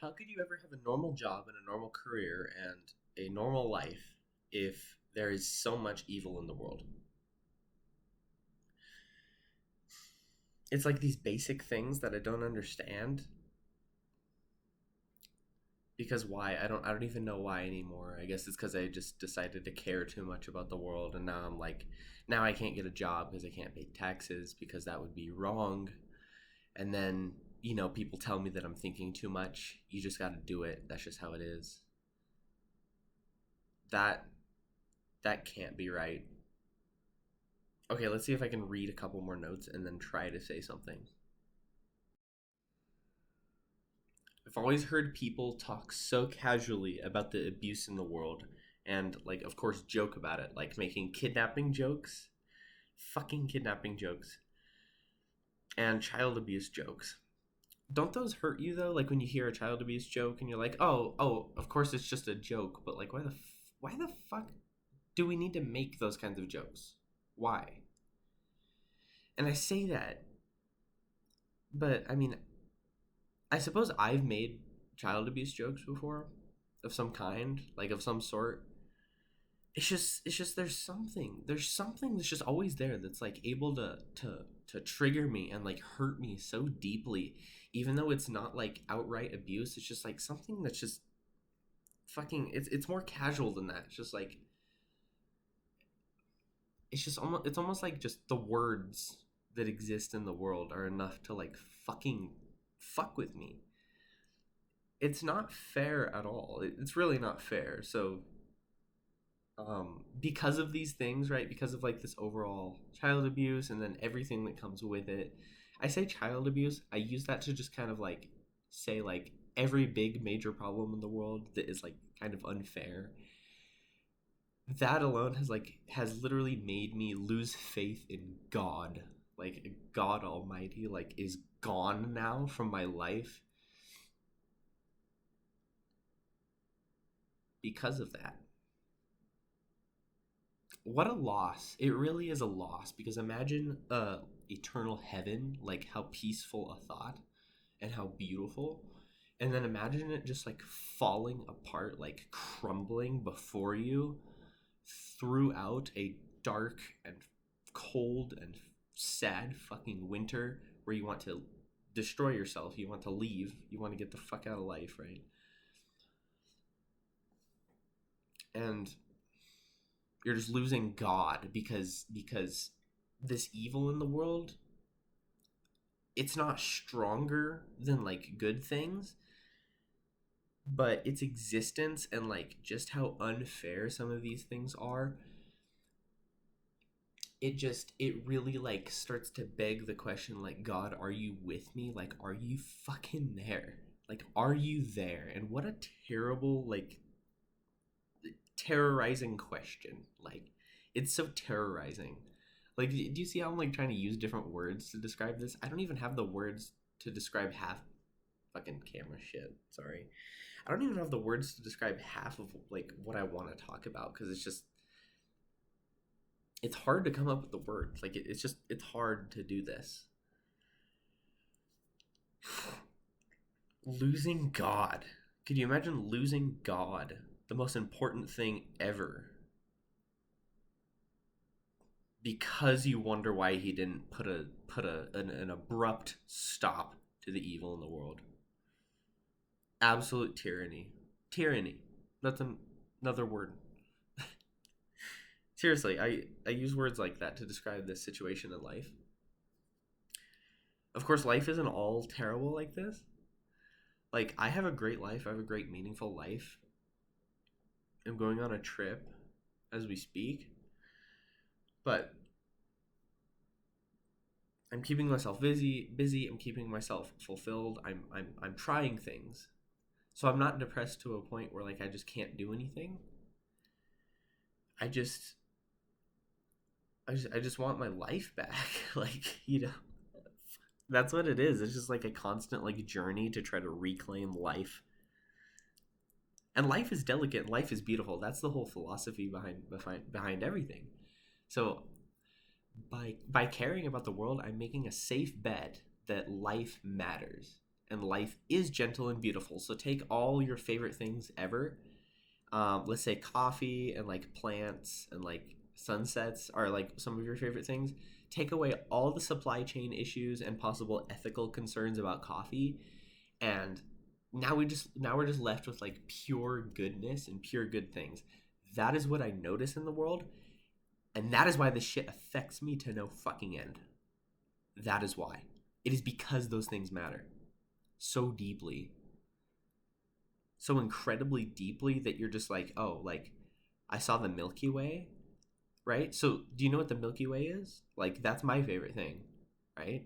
How could you ever have a normal job and a normal career and a normal life if there is so much evil in the world? It's like these basic things that I don't understand because why? I don't even know why anymore. I guess it's cuz I just decided to care too much about the world and now I'm like now I can't get a job because I can't pay taxes because that would be wrong. And then, people tell me that I'm thinking too much. You just got to do it. That's just how it is. That that can't be right. Okay, let's see if I can read a couple more notes and then try to say something. I've always heard people talk so casually about the abuse in the world and, like, of course, joke about it, like making kidnapping jokes, fucking kidnapping jokes, and child abuse jokes. Don't those hurt you though? Like when you hear a child abuse joke and you're like, oh, of course it's just a joke, but like, why the fuck do we need to make those kinds of jokes? Why? And I say that, but I mean, I suppose I've made child abuse jokes before of some kind, like of some sort. It's just there's something that's just always there that's like able to trigger me and like hurt me so deeply, even though it's not like outright abuse. It's just like something that's just fucking it's more casual than that. It's just like it's almost like just the words that exist in the world are enough to like fucking fuck with me. It's not fair at all. It's really not fair. So because of these things, right? Because of like this overall child abuse and then everything that comes with it. I say child abuse, I use that to just kind of like say like every big major problem in the world that is like kind of unfair. That alone has literally made me lose faith in God. Like God Almighty like is gone now from my life because of that. What a loss. It really is a loss because imagine eternal heaven, like how peaceful a thought and how beautiful. And then imagine it just like falling apart, like crumbling before you throughout a dark and cold and sad fucking winter where you want to destroy yourself, you want to leave, you want to get the fuck out of life, right? And you're just losing God because this evil in the world, it's not stronger than like good things, but its existence and like just how unfair some of these things are, it really like starts to beg the question like, God, are you with me? Like, are you fucking there? Like, are you there? And what a terrible, like, terrorizing question. Like, it's so terrorizing. Like, do you see how I'm like trying to use different words to describe this? I don't even have the words to describe half fucking camera shit. Sorry. I don't even have the words to describe half of like what I want to talk about because it's hard to come up with the words. Like it's hard to do this. Losing God. Could you imagine losing God? The most important thing ever because you wonder why he didn't put an abrupt stop to the evil in the world. Absolute tyranny. Tyranny. That's another word. Seriously, I use words like that to describe this situation in life. Of course, life isn't all terrible like this. Like I have a great life. I have a great meaningful life. I'm going on a trip as we speak, but I'm keeping myself busy. I'm keeping myself fulfilled. I'm trying things. So I'm not depressed to a point where like I just can't do anything. I just I just want my life back. Like, that's what it is. It's just like a constant like journey to try to reclaim life. And life is delicate, life is beautiful. That's the whole philosophy behind everything. So by caring about the world, I'm making a safe bet that life matters and life is gentle and beautiful. So take all your favorite things ever. Let's say coffee and like plants and like sunsets are like some of your favorite things. Take away all the supply chain issues and possible ethical concerns about coffee, and now we're just left with like pure goodness and pure good things. That is what I notice in the world, and that is why this shit affects me to no fucking end. That is why. It is because those things matter so deeply, so incredibly deeply, that you're just like, oh, like I saw the Milky Way, right? So do you know what the Milky Way is? Like that's my favorite thing, right?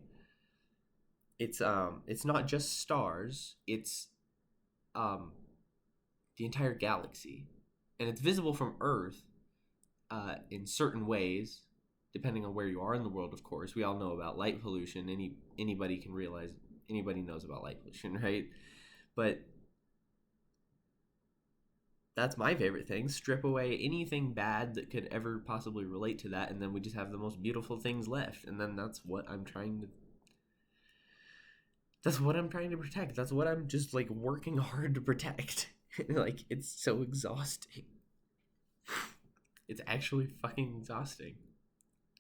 It's not just stars, it's um the entire galaxy. And it's visible from Earth in certain ways, depending on where you are in the world. Of course, we all know about light pollution. Anybody can realize, anybody knows about light pollution, right? But that's my favorite thing. Strip away anything bad that could ever possibly relate to that, and then we just have the most beautiful things left. And then that's what I'm trying to protect. That's what I'm just like working hard to protect. Like it's so exhausting. It's actually fucking exhausting.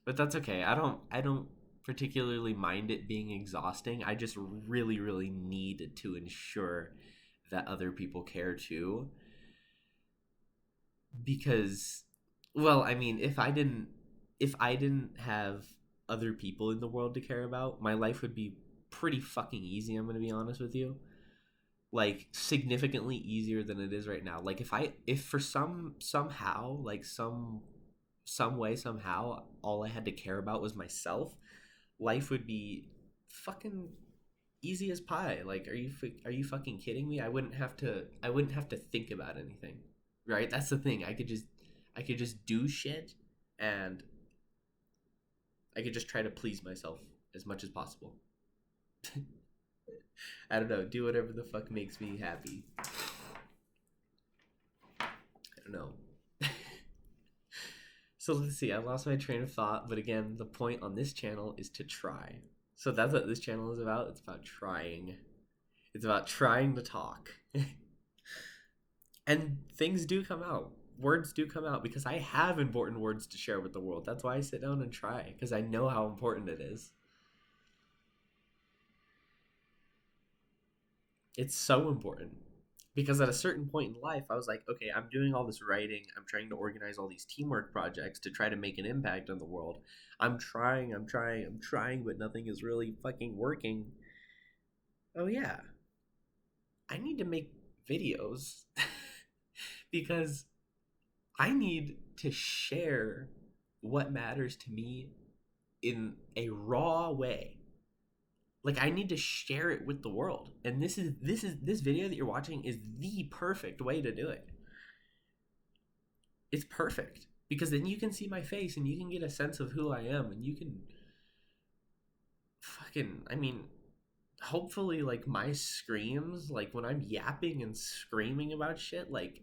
But that's okay. I don't particularly mind it being exhausting. I just really really need to ensure that other people care too, because well, I mean, if I didn't have other people in the world to care about, my life would be pretty fucking easy, I'm going to be honest with you. Like significantly easier than it is right now. Like if for somehow, like some way somehow all I had to care about was myself, life would be fucking easy as pie. Like are you fucking kidding me? I wouldn't have to think about anything. Right? That's the thing. I could just do shit, and I could just try to please myself as much as possible. I don't know, do whatever the fuck makes me happy. I don't know. So let's see, I lost my train of thought, but again, the point on this channel is to try. So that's what this channel is about. It's about trying. It's about trying to talk. And things do come out. Words do come out because I have important words to share with the world. That's why I sit down and try, because I know how important it is. It's so important. Because at a certain point in life, I was like, okay, I'm doing all this writing. I'm trying to organize all these teamwork projects to try to make an impact on the world. I'm trying, but nothing is really fucking working. Oh, yeah, I need to make videos because I need to share what matters to me in a raw way. Like I need to share it with the world. And this video that you're watching is the perfect way to do it. It's perfect because then you can see my face and you can get a sense of who I am, and you can fucking, I mean, hopefully like my screams, like when I'm yapping and screaming about shit, like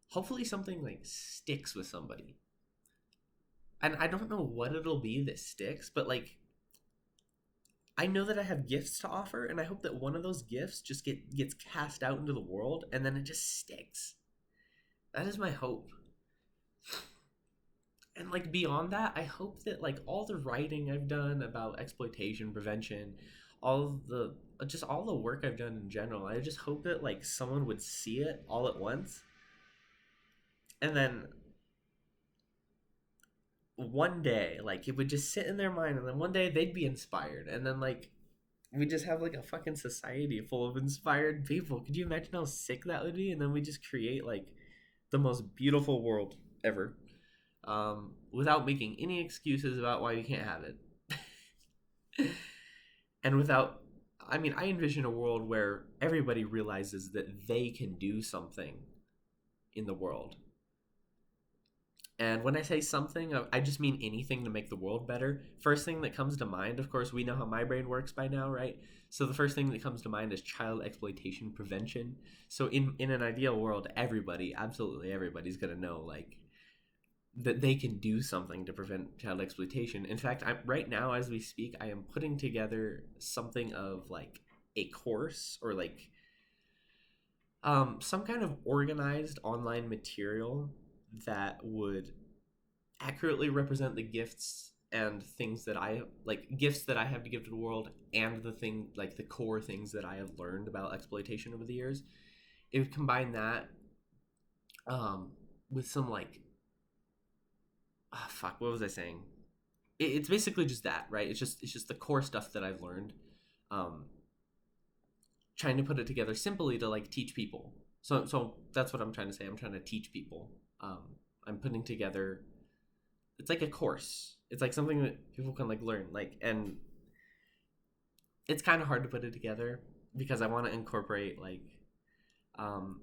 hopefully something like sticks with somebody. And I don't know what it'll be that sticks, but like I know that I have gifts to offer, and I hope that one of those gifts just gets cast out into the world, and then it just sticks. That is my hope. And like beyond that, I hope that like all the writing I've done about exploitation prevention, all the work I've done in general, I just hope that like someone would see it all at once, and then one day like it would just sit in their mind, and then one day they'd be inspired, and then like we just have like a fucking society full of inspired people. Could you imagine how sick that would be? And then we just create like the most beautiful world ever, without making any excuses about why we can't have it. And without, I mean, I envision a world where everybody realizes that they can do something in the world. And when I say something, I just mean anything to make the world better. First thing that comes to mind, of course, we know how my brain works by now, right? So the first thing that comes to mind is child exploitation prevention. So in an ideal world, everybody, absolutely everybody's going to know like that they can do something to prevent child exploitation. In fact, right now as we speak, I am putting together something of like a course or like some kind of organized online material that would accurately represent the gifts and things that I like, gifts that I have to give to the world, and the thing like the core things that I have learned about exploitation over the years. It would combine that um, with some like, fuck, what was I saying? It's basically just that, right? It's just the core stuff that I've learned. Um, Trying to put it together simply to like teach people. So that's what I'm trying to say. I'm trying to teach people. I'm putting together. It's like a course. It's like something that people can like learn. Like, and it's kind of hard to put it together because I want to incorporate like um,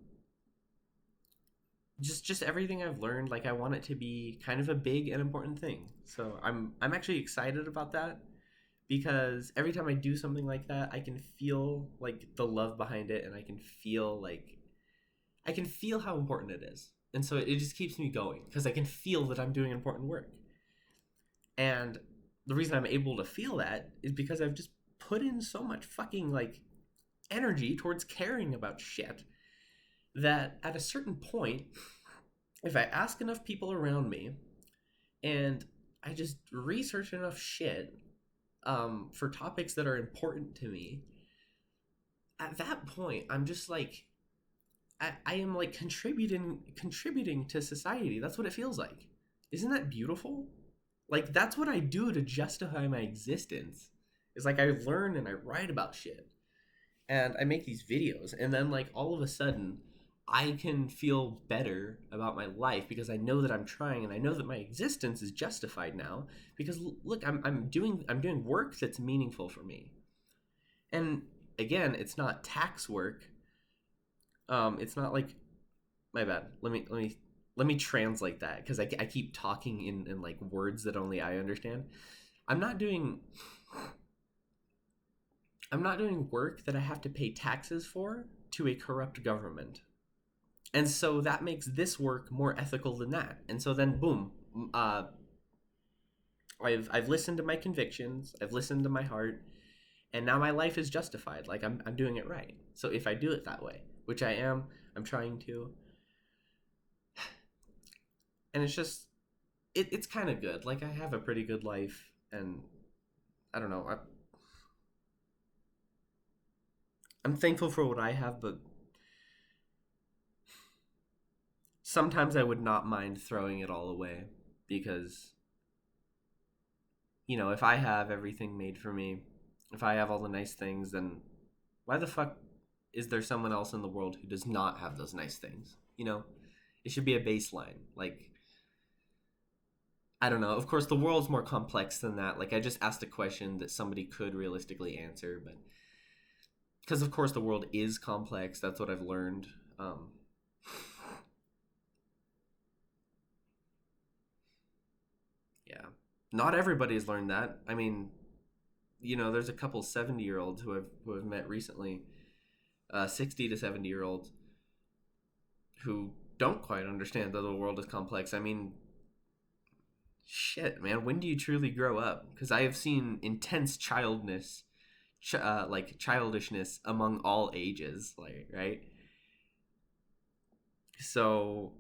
just everything I've learned. Like I want it to be kind of a big and important thing. So I'm actually excited about that because every time I do something like that, I can feel like the love behind it, and I can feel how important it is. And so it just keeps me going because I can feel that I'm doing important work. And the reason I'm able to feel that is because I've just put in so much fucking like energy towards caring about shit that at a certain point, if I ask enough people around me and I just research enough shit for topics that are important to me, at that point, I'm just like, I am like contributing to society. That's what it feels like. Isn't that beautiful? Like that's what I do to justify my existence. It's like I learn and I write about shit and I make these videos, and then like all of a sudden I can feel better about my life because I know that I'm trying, and I know that my existence is justified now because look, I'm doing work that's meaningful for me. And again, it's not tax work. It's not like, my bad. Let me translate that because I keep talking in like words that only I understand. I'm not doing I'm not doing work that I have to pay taxes for to a corrupt government. And so that makes this work more ethical than that. And so then boom, uh I've listened to my convictions, I've listened to my heart, and now my life is justified. Like I'm doing it right. So if I do it that way, which I am, I'm trying to, and it's just it's kind of good. Like I have a pretty good life, and I don't know. I'm thankful for what I have, but sometimes I would not mind throwing it all away because if I have everything made for me, if I have all the nice things, then why the fuck is there someone else in the world who does not have those nice things? It should be a baseline. Like I don't know. Of course, the world's more complex than that. Like I just asked a question that somebody could realistically answer, but because of course the world is complex. That's what I've learned. Yeah, not everybody's learned that. I mean, there's a couple 70-year-olds who I've met recently, 60 to 70-year-olds who don't quite understand that the world is complex. I mean, shit, man. When do you truly grow up? Because I have seen intense like childishness among all ages, like right. So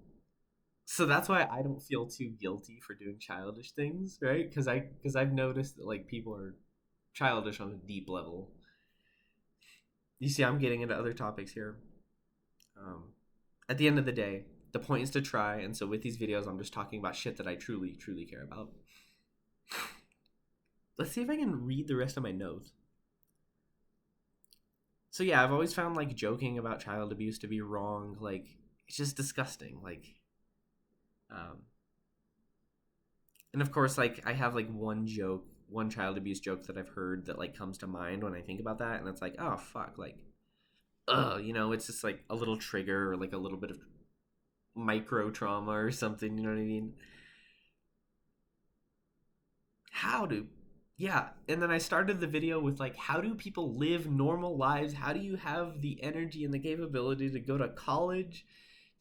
that's why I don't feel too guilty for doing childish things, right? Because I've noticed that like people are childish on a deep level. You see, I'm getting into other topics here. Um, at the end of the day, the point is to try, and so with these videos, I'm just talking about shit that I truly, truly care about. Let's see if I can read the rest of my notes. So yeah, I've always found like joking about child abuse to be wrong. Like it's just disgusting. Like, um, and of course, like I have like one child abuse joke that I've heard that like comes to mind when I think about that, and it's like, oh fuck, like, it's just like a little trigger or like a little bit of micro trauma or something. You know what I mean? How do Yeah, and then I started the video with like, how do people live normal lives? How do you have the energy and the capability to go to college,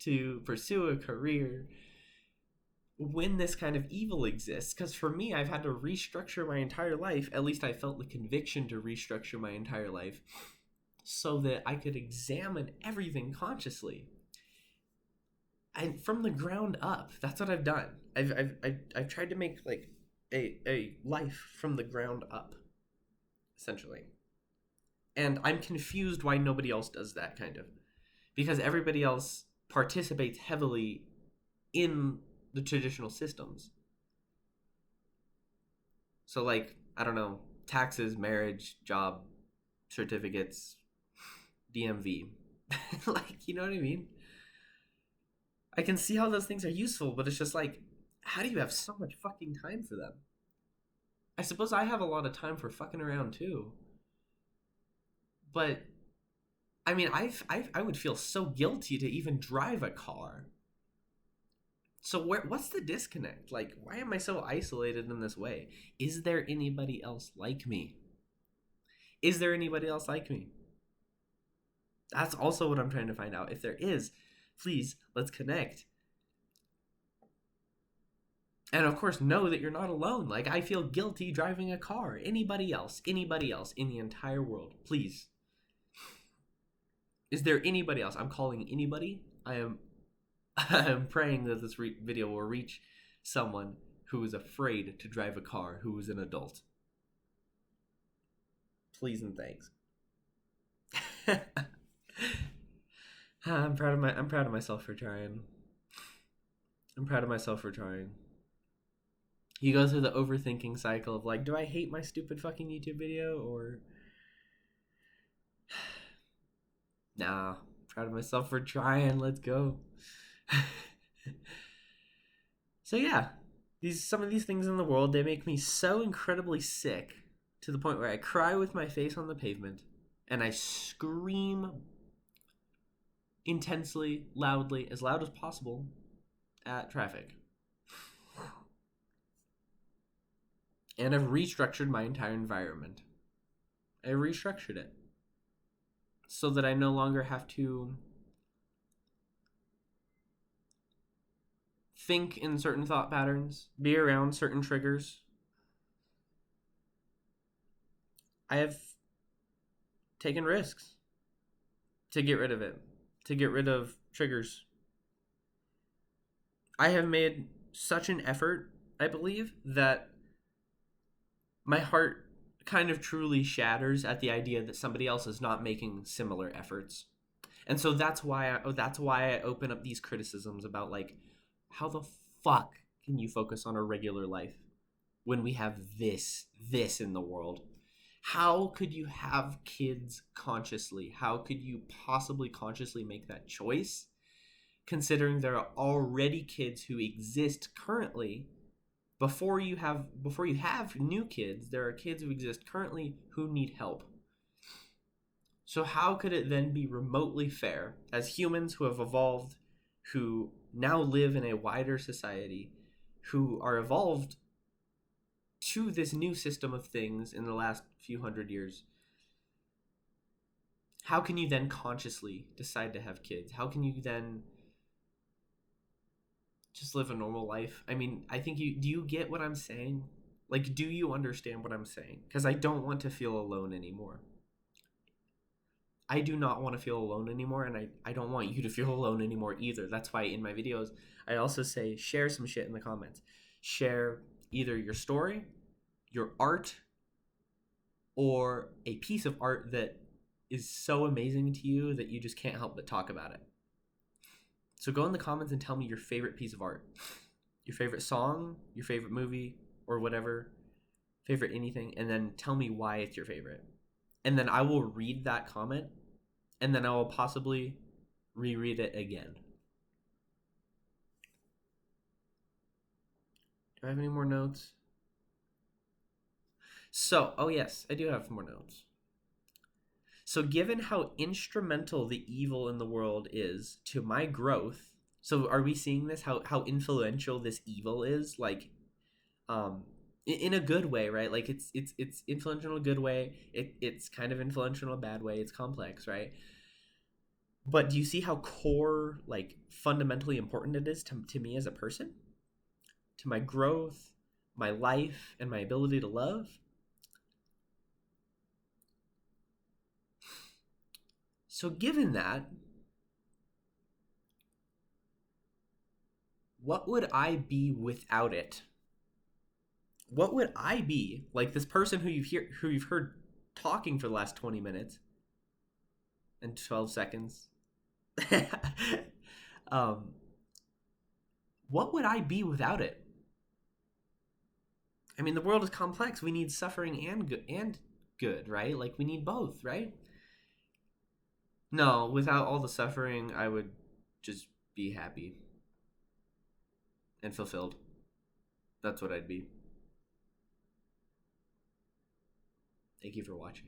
to pursue a career when this kind of evil exists? Because for me, I've had to restructure my entire life. At least I felt the conviction to restructure my entire life so that I could examine everything consciously and from the ground up. That's what I've done. I've tried to make like a life from the ground up, essentially. And I'm confused why nobody else does that, kind of, because everybody else participates heavily in the traditional systems. So, like, I don't know, taxes, marriage, job, certificates, DMV. Like, you know what I mean? I can see how those things are useful, but it's just like, how do you have so much fucking time for them? I suppose I have a lot of time for fucking around too. But I mean, I would feel so guilty to even drive a car. So what's the disconnect? Like, why am I so isolated in this way? Is there anybody else like me? Is there anybody else like me? That's also what I'm trying to find out. If there is, please, let's connect. And of course, know that you're not alone. Like, I feel guilty driving a car. Anybody else in the entire world, please. Is there anybody else? I'm calling anybody. I am praying that this video will reach someone who is afraid to drive a car, who is an adult. Please and thanks. I'm proud of myself for trying. I'm proud of myself for trying. You go through the overthinking cycle of like, do I hate my stupid fucking YouTube video, or nah, proud of myself for trying. Let's go. So yeah, some of these things in the world, they make me so incredibly sick to the point where I cry with my face on the pavement and I scream intensely, loudly, as loud as possible at traffic. And I've restructured my entire environment. I restructured it so that I no longer have to think in certain thought patterns, be around certain triggers. I have taken risks to get rid of it, to get rid of triggers. I have made such an effort, I believe, that my heart kind of truly shatters at the idea that somebody else is not making similar efforts. And so that's why I open up these criticisms about, like, how the fuck can you focus on a regular life when we have this in the world? How could you have kids consciously? How could you possibly consciously make that choice, considering there are already kids who exist currently? Before you have new kids, there are kids who exist currently who need help. So how could it then be remotely fair, as humans who have evolved, who now live in a wider society, who are evolved to this new system of things in the last few hundred years, how can you then consciously decide to have kids? How can you then just live a normal life? I mean, I think do you get what I'm saying? Like, do you understand what I'm saying? Because I don't want to feel alone anymore. I do not want to feel alone anymore, and I don't want you to feel alone anymore either. That's why in my videos, I also say share some shit in the comments. Share either your story, your art, or a piece of art that is so amazing to you that you just can't help but talk about it. So go in the comments and tell me your favorite piece of art, your favorite song, your favorite movie, or whatever, favorite anything, and then tell me why it's your favorite. And then I will read that comment, and then I will possibly reread it again. Do I have any more notes? So, oh yes, I do have more notes. So given how instrumental the evil in the world is to my growth, so are we seeing this, how influential this evil is? Like, in a good way, right? Like, it's influential in a good way. It's kind of influential in a bad way. It's complex, right? But do you see how core, like, fundamentally important it is to me as a person, to my growth, my life, and my ability to love? So given that, what would I be without it? What would I be like this person who you've heard talking for the last 20 minutes and 12 seconds? um, what would I be without it? I mean, the world is complex. We need suffering and good, right? Like we need both, right? No, without all the suffering, I would just be happy and fulfilled. That's what I'd be. Thank you for watching.